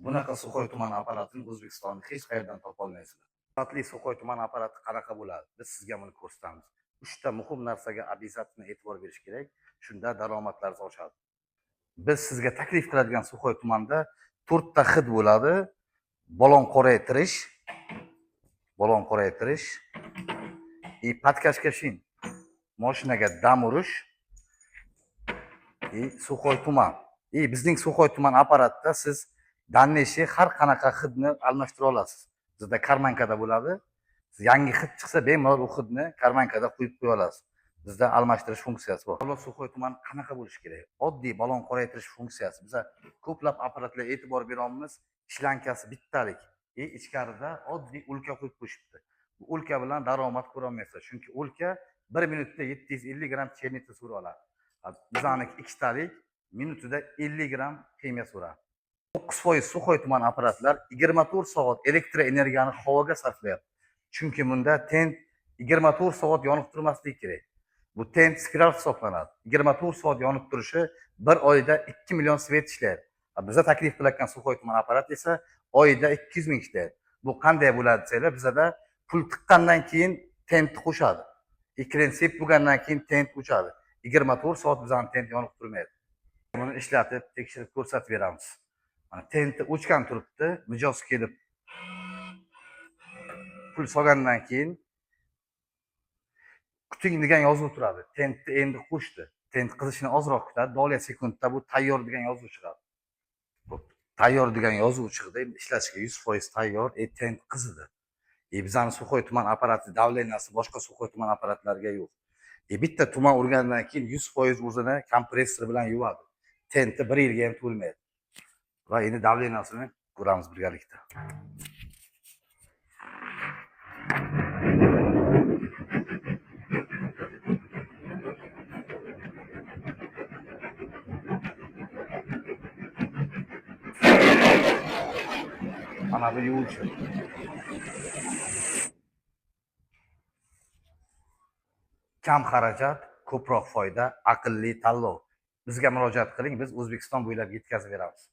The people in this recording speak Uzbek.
Bunaqa Suxoy tumani apparatini O'zbekistonda hech qayerdan topa olmaysizlar. Sifatli Suxoy tumani apparati qanaqa bo'ladi? Biz sizga buni ko'rsatamiz. 3 ta muhim narsaga обязательно e'tibor berish kerak. Shunda daromadlaringiz oshadi. Biz sizga taklif qiladigan Suxoy tumanida 4 ta hid bo'ladi. Balon qoraytirish и подкачка shin. Mashinaga dam urish и Suxoy tuman. Bizning Suxoy tuman apparatida siz danneshi har qanaqa hidni almashtira olasiz. Bizda karmankada bo'ladi. Siz yangi hid chiqsa, bemalol u hidni karmankada qo'yib qo'ya olasiz. Bizda almashtirish funksiyasi bor. Avvalo Suxoy tumani qanaqa bo'lishi kerak? Oddiy balon qoraytirish funksiyasi. Biz ko'plab apparatlarga e'tibor beramiz. Ishlankasi bittalik. Ichkarida oddiy ulka qo'yib qo'yishibdi. Bu ulka bilan daromad ko'ra olmaysiz. Chunki ulka 1 minutda 750 gram chernitsa sura oladi. Bizaniki ikkitalik minutida 50 gram qiyma suradi. 9% Suxoy tuman apparatlar 24 soat elektr energiyani havoga sarflayapti. Chunki bunda tent 24 soat yonib turmasligi kerak. Bu tent spiral hisoblanadi. 24 soat yonib turishi bir oyda 2 million svet ishlaydi. Bizga taklif qilayotgan Suxoy tuman apparat esa oyda 200 ming ishlaydi. Bu qanday bo'ladi desanglar, bizda pul tiqqandan keyin tent qo'shadi. Ekran sep bo'lgandan keyin tent o'chadi. 24 soat bizning tent yonib turmaydi. Buni ishlatib, tekshirib ko'rsatib beramiz. Mana tenti o'chgan turibdi, mijoz kelib pul solgandan keyin kuting degan yozuv turadi. Tentni endi qo'shdi. Tent qizishini ozroq kutadi. Doliya sekundda bu tayyor degan yozuv chiqadi. Tayyor degan yozuv chiqdi. Endi ishlatishga 100% tayyor. Tent qizidi. Bizning Suxoy tuman apparati davleniyasi boshqa Suxoy tuman apparatlariga yo'q. Bitta tuman urgandan keyin 100% o'zini kompressor bilan yuvadi. Tenti 1 yilga ham to'lmaydi. Va endi davleniyasini ko'ramiz birgalikda. Mana bu yuvuvchi. Kam xarajat, ko'proq foyda, aqlli tanlov. Bizga murojaat qiling, biz O'zbekiston bo'ylab yetkazib beramiz.